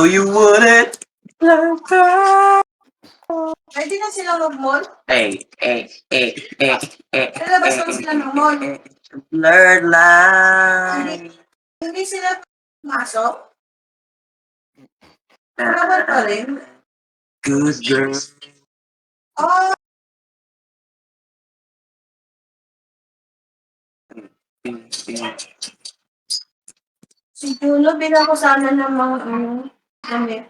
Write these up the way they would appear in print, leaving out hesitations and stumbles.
know you wouldn't love her. Pwede na sila mag-mall? Lalabas kami sila ng mall. Blurred line. Hindi sila masok? Travel pa rin? Good girl. Oh, si Julo, bila ko sana ng mga damit.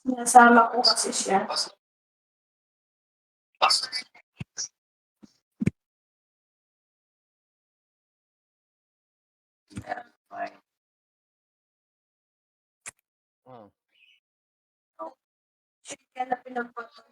Sinasama ko kasi siya. Kaya na pinagpapag.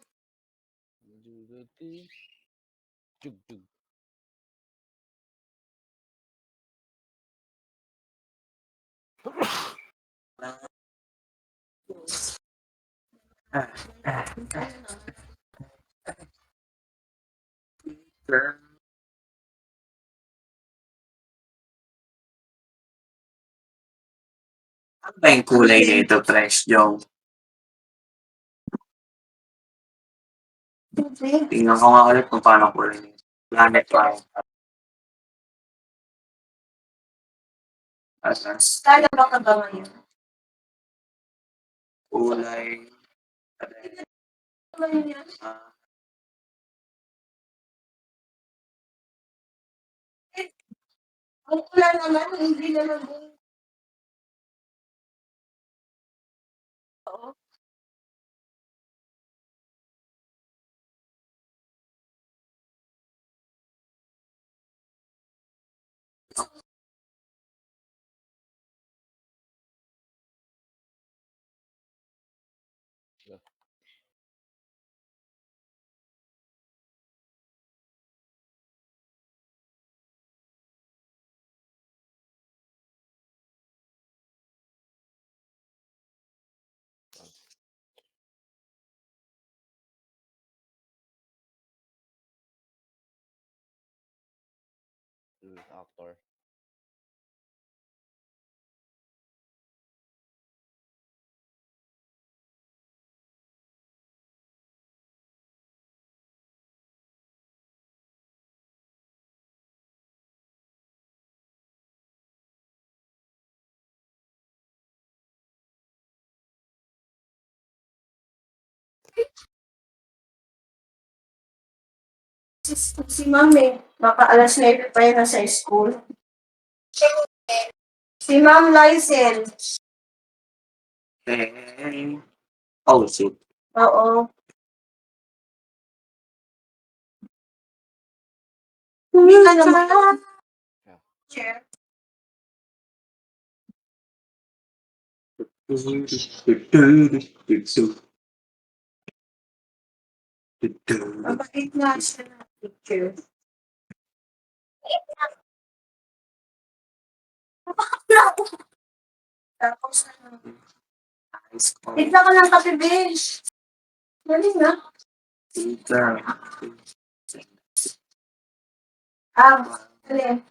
Ano ba yung kulay nito, Fresh Jong? Tingnan ko nga ulit kung paano kulay nito. Planet Fire. Alas. Kaya ba ka ba ngayon? Kulay. Ano yun yan? Ang pula naman, hindi na naging. Oo. Actor. Si Ma'am baka alas 9 pa yun nasa school. Si Ma'am Lysel. Oh, shit. Oo. Hindi ka naman. Chair. Mabait nga siya na picture. Tapos tignan ko ng kape, Besh. Dali na. Dali.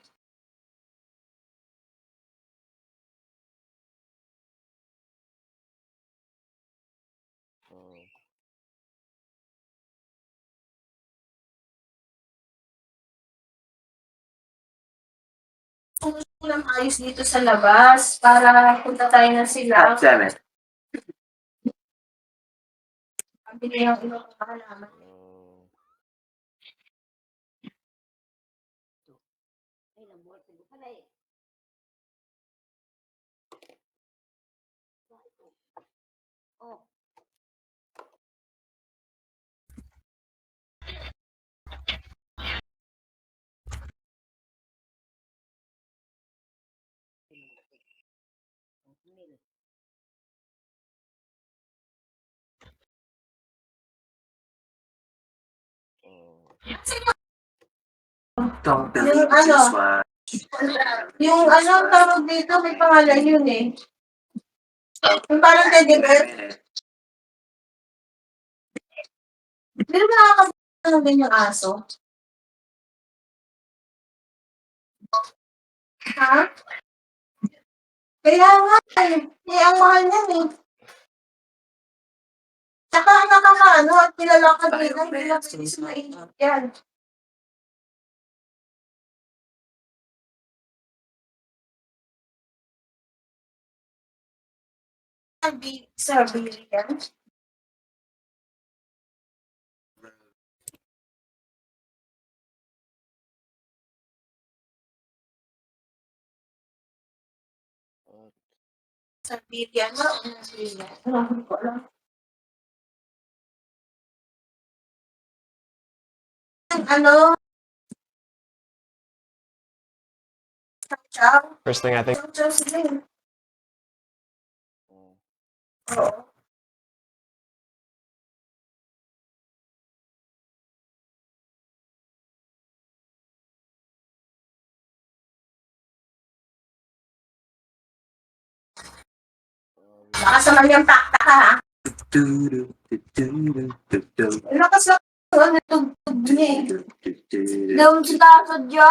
Gusto ko lang ayos dito sa labas para punta tayo na sila. Pabili yung ibang halaman. Yung tawag dito, may pangalan yun eh. Yung parang teddy bear. Hindi naman nakakabuti ng ganyang aso. Ha? Kaya nga eh. Eh, ang mahal niyan eh. Tsaka ang nakakaano at nilalakad nila, hindi na pwede mainit yan. Sabi yan. Sabi yan. Ano ko alam. Ano? Chow? First thing I think. Chow sila eh. Oo. Lakas naman yung takta ka ha. Lakas lang ano tugtog niya eh. Down si Tasadya.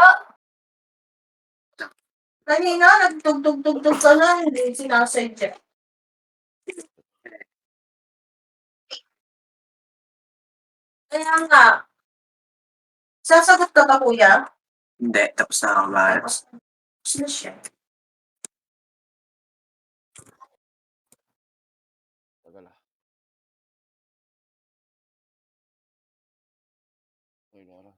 Kanina, nagtugtog-tugtog ka na, hindi sinasadya. Kaya nga, sasagot ka ba kuya? Hindi, tapos na ang bahay. Tapos na siya. Tagal ah. Uy, oras.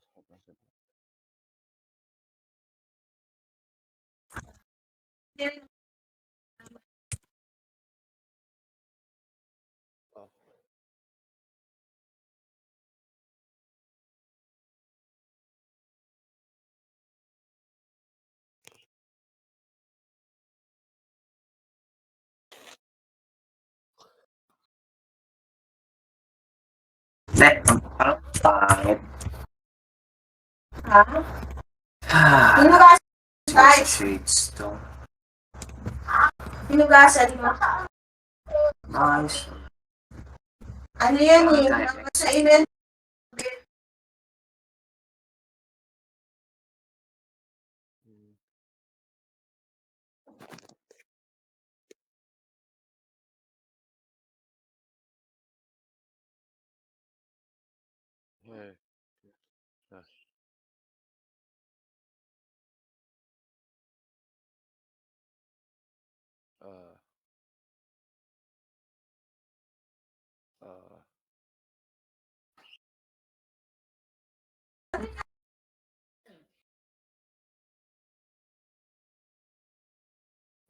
Oh. Hindi, parang pangit. Ha? Ah, Hinugasan tayo. shades to. Hinugasan mo. Nice. Ano yan eh? Sa email. Hey. Yes. Uh. Uh.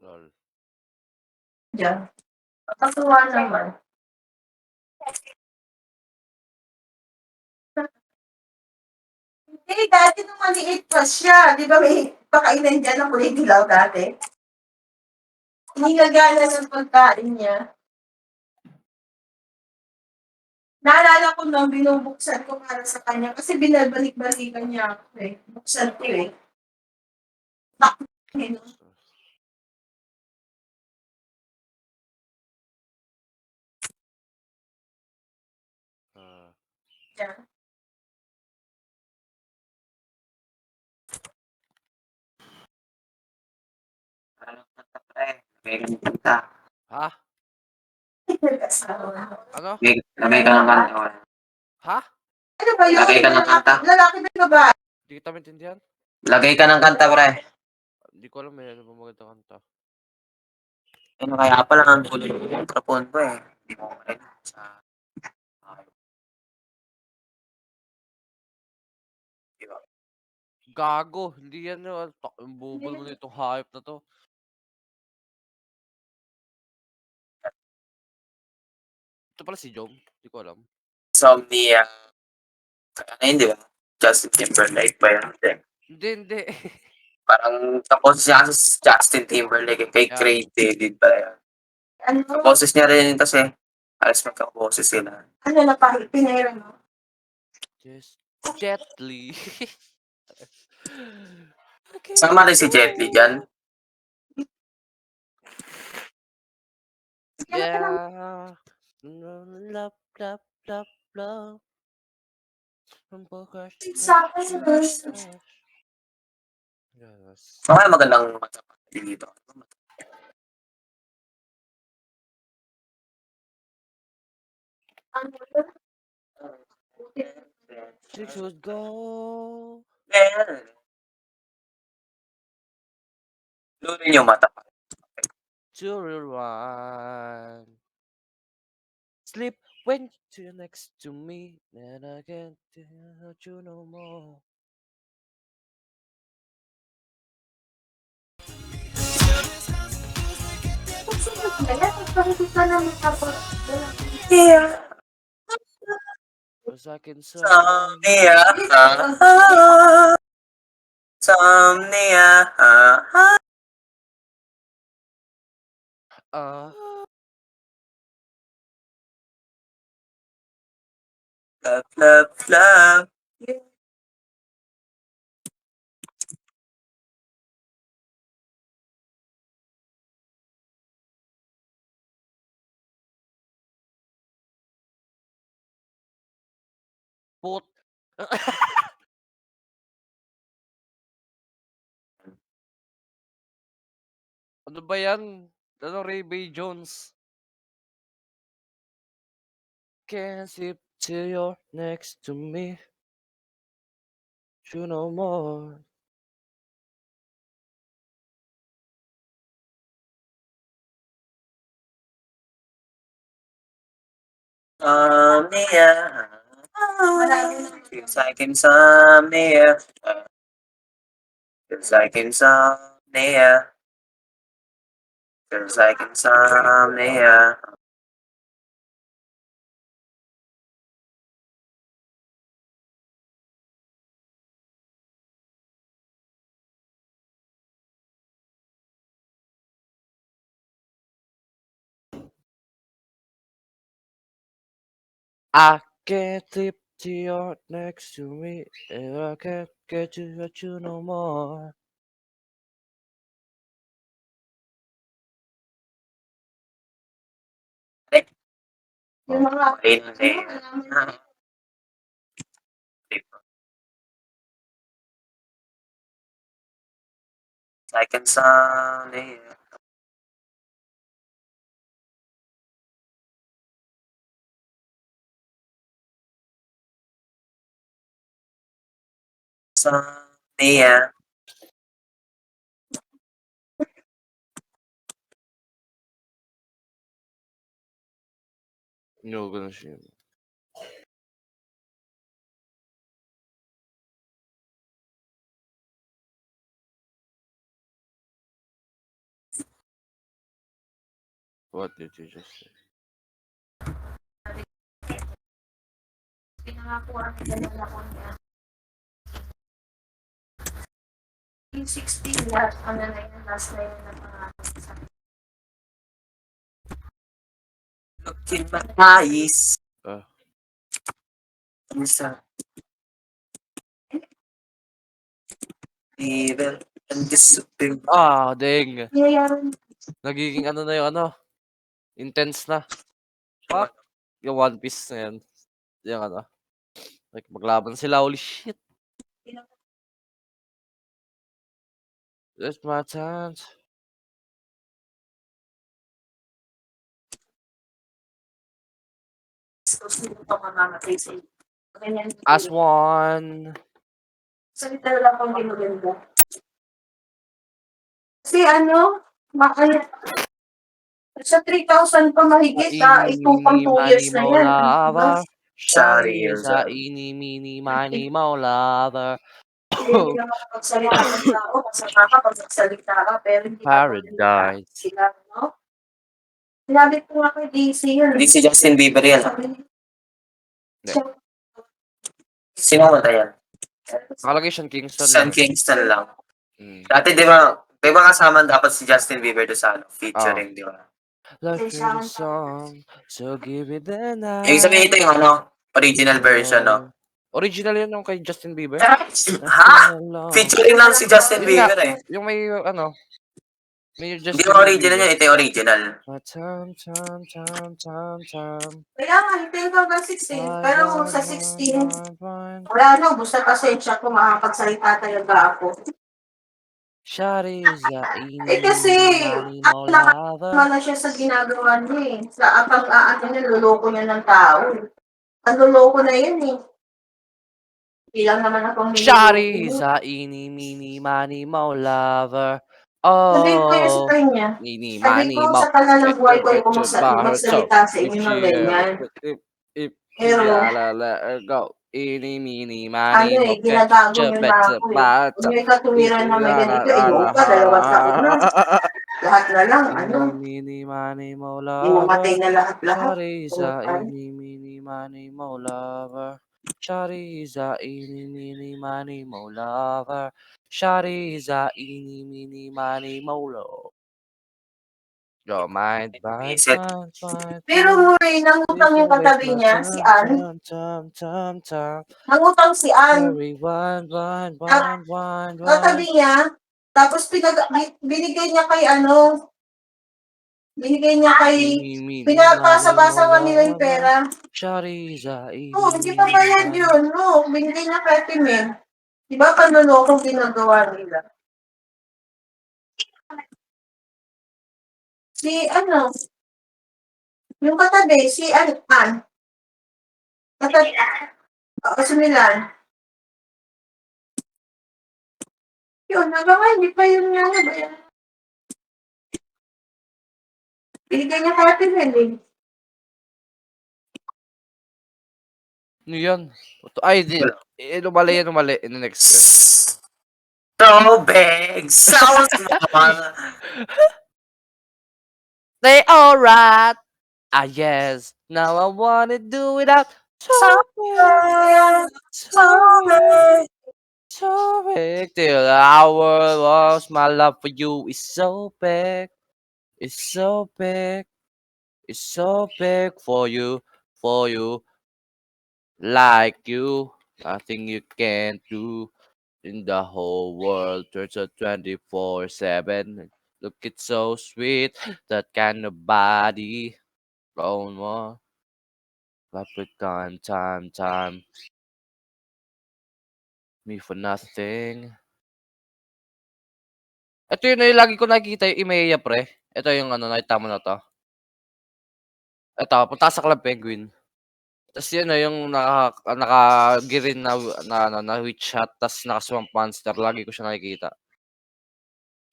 Lol. Diyan. Katuwa naman. Eh, dati nung maliit pa siya, di ba may pakainan dyan ng kulay dilaw dati? Hindi nagana ng pagkain niya. Naalala ko nung binubuksan ko para sa kanya kasi binabalik-balikan niya ako eh. Buksan ko eh. Takbo. Uh. Diyan. Parang kanta pa eh. Lagay ka ng kanta. Ha? Ano? Lagay ka ng kanta. Ha? Ano ba yun? Lagay ka ng kanta. Lalaki ba ba? Hindi kita maintindihan? Lagay ka ng kanta, pre. Hindi ko alam may ano ba maganda kanta. Ano kaya pala ang dulo ng microphone ko eh. Hindi mo marinig sa... Diba? Gago. Hindi yan yun. Ang bubol mo na itong hype na to. Ito pala si Jom. Hindi ko alam. Insomnia. Ano yun, di ba? Justin Timberlake pa yun. Hindi. Hindi. Parang tapos siya si Justin Timberlake kay Yan. Craig David pa yan. Ano? Boses niya rin kasi. Alas magkaboses sila. Ano na pa? Pinera mo? Yes. Jet Li. Sama rin si Jet Li dyan. Yeah. Love, love, love, love. Humble crush, Sa akin, sa crush, crush. Yes. Okay, magandang mata dito. She should go Lunin yung mata. to rewind. Sleep when you're next to me, and I can't tell you no more. Yeah. Cause I can Somnia. Somnia. uh, Love, love, love. put. Ano ba yan? Ano, Ray Bay Jones? Can't sleep till you're next to me. You no more. Somnia. Feels like insomnia. Feels like insomnia. Feels like insomnia. I can't sleep till you're next to me. And I can't get you at you no more. Yung mga, Hindi. Like insomnia. Insomnia. No, gonna shoot. What did you just say? pinakakuha ko na ako niya. Yung 16 years, ano na yun, last na yun na pangalan sa Look in my eyes. Isa. Evil and disappear. Ah, dang. nangyayari. Nagiging ano na yung ano. Intense na. Fuck. Yung One Piece na yan. Yung ano. Like, maglaban sila. Holy shit. That's my chance. Gusto ko pa mamamatay sa iyo. Ganyan. As one. Salita lang akong ginaganda. Kasi ano, makaya. Sa 3,000 pa mahigit, ito pang 2 years na yan. Lover. Sorry, Shari sa ini mini mani mo lover. Hindi ka makapagsalita ng tao, masama ka pag nagsalita ka, pero hindi ka Paradise. sila, no? Sinabi ko nga kay DC yun. Hindi si Justin Bieber yan. Sino ba yan? Nakalagay Sean Kingston Sean lang. Kingston lang. Mm. Dati di ba kasama dapat si Justin Bieber doon sa ano, featuring, di ba? Like a song, so give it the night. Yung sabihin ito yung ano, original version, no? Original yun yung kay Justin Bieber? Ha? Featuring lang si Justin Yun nga, Bieber eh. yung may ano, May Hindi Justin yung original Bieber. yun, ito yung original. Cham. Kaya nga, hintayin ko hanggang 16. Pero kung sa 16, One. wala na, basta pasensya kung makakapagsalita talaga ako. Shawty's a Eh kasi, money ang mo lover. na siya sa ginagawa niya eh. Sa apang-aano niya, luloko niya ng tao. Ang luloko na yun eh. Bilang naman akong niloloko Shawty's niya. a money mo lover. Sabihin ko yun sa Oh, kanya. Sabi money ko, mo. sa tagal ng buhay ko, Get yung to my soul. magsalita sa If inyo ng she ever, ganyan. if she Pero, gotta let her go. ano Money mo. eh, ginagago niyo na Bet ako eh. my Kung soul. may katuwiran na may ganito, eh, yung pa, 2 taon na. Lahat na lang, ano, Money mo imamatay lover. na lahat-lahat. Shawty's a Putan. money mo lover. Shawty's a money mo lover. Shawty's a money mo lover. Your mind, mind, Visit. mind, mind, Pero mind. Murray, If nangutang you yung waste katabi my niya, si Ann. time. Nangutang si Ann. Cherry wine, wine, At wine, wine, wine. katabi niya, tapos binigay niya kay ano, binigay niya kay, Money mo pinapasa-pasa nga nila yung lover. pera. Shawty's a Oo, hindi pa bayad money. yun. No, binigay niya kay Timen. Di ba panloloko ginagawa nila? Si ano, yung katabi, si Ann. Katabi, Similan. Yun, hanggang ngayon, hindi pa yun nga nabayan. Binigay niya kay Timen eh. Ano yan? Ay, di. Lumali yan, lumali. In the next ko. So big, so small. They alright. Ah, yes. Now I wanna do without So big, so big. so big. Till our lost. My love for you is so big. It's so big. It's so big for you. For you. Like you. Nothing you can't do. In the whole world, turns out 24/7. Look, it's so sweet, that kind of body. Oh, more. But with time. Me for nothing. Ito yun na yung lagi ko nakikita yung Imea, pre. Ito yung ano, nakita mo na to. Ito, punta sa Club Penguin. Tapos yun na yung naka-green na witch hat, tapos naka-swamp monster. Lagi ko siya nakikita.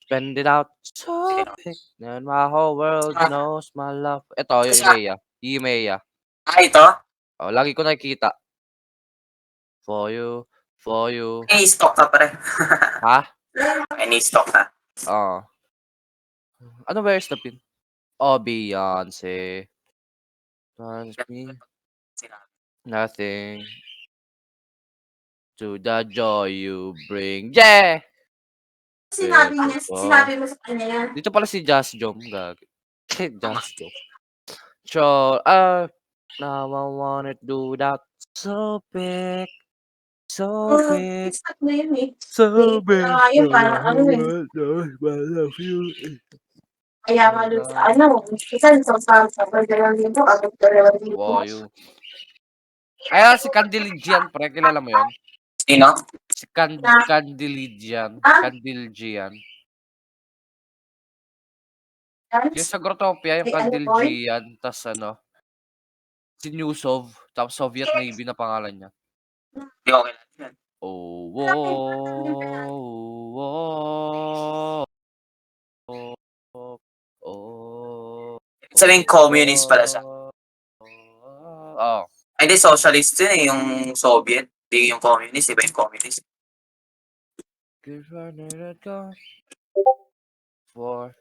Spend it out so big, and my whole world Ah, knows my love. Ito, yung siya. Imea. Yung Imea. Ito? Oh, lagi ko nakikita. For you, for you. May stock ka pre. Ha? May stock ka. Oo. Ano where's the pin? Oh, Beyonce. Trust me. Nothing to the joy you bring. Yeah! Sinabi mo sa kanya yan. Dito pala si Just Jom. Gag. Just Jom. So, now I wanna do that so big. So big. Stop na yun eh. So big. Kaya nga yun, parang ano eh. I love you. Kaya nga dun sa ano, isa sa 2,000 agad 2,000. Wow, you. Ayan, si Candiligian, pre. Kilala mo yun? Sino? Si Na, Candiligian. ah, Candiligian. Yung dance? sa Grotopia, yung May ano boy? Candiligian. Tas ano, si Newsov. Tapos Soviet Navy na pangalan niya. Hindi ko kilala yan. Oh, oh, oh, oh, oh, Sabihin communist pala siya. oh. Ay, hindi, socialist yun eh, yung Soviet. Hindi yung communist, iba yung communist. Good runner that goes for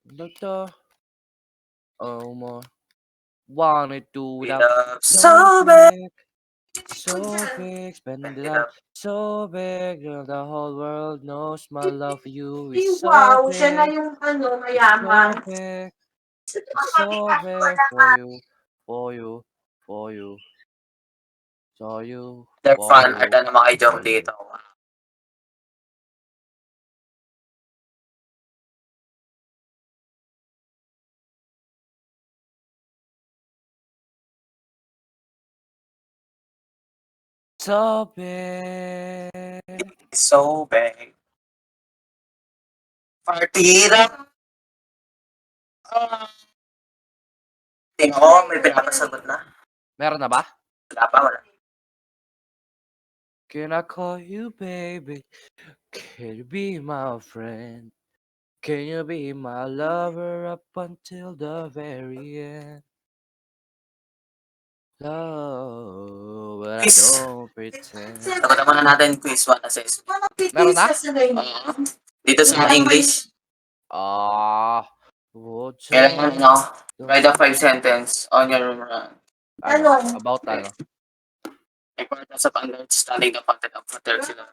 the oh more. Wanted to We without love so so bad. big, spend it out so big, the whole world knows my love for you is so Wow, siya na big, yung ano, so mayaman. big, so big for you, for you, for you, for you, Their for fan art you. na naman kay Jom dito. so big. So big. Partira. Ah. Tingnan ko, may pinapasagot na. Meron na ba? Wala pa, wala. Can I call you baby? Can you be my friend? Can you be my lover up until the very end? No, but I Quiz. don't pretend. Sagutan muna natin quiz 1 assessment. Meron na? Dito sa English, Ah, would kailangan write a 5 sentence on your ano? Ano? About ano? important sa pag-study the content of material sila.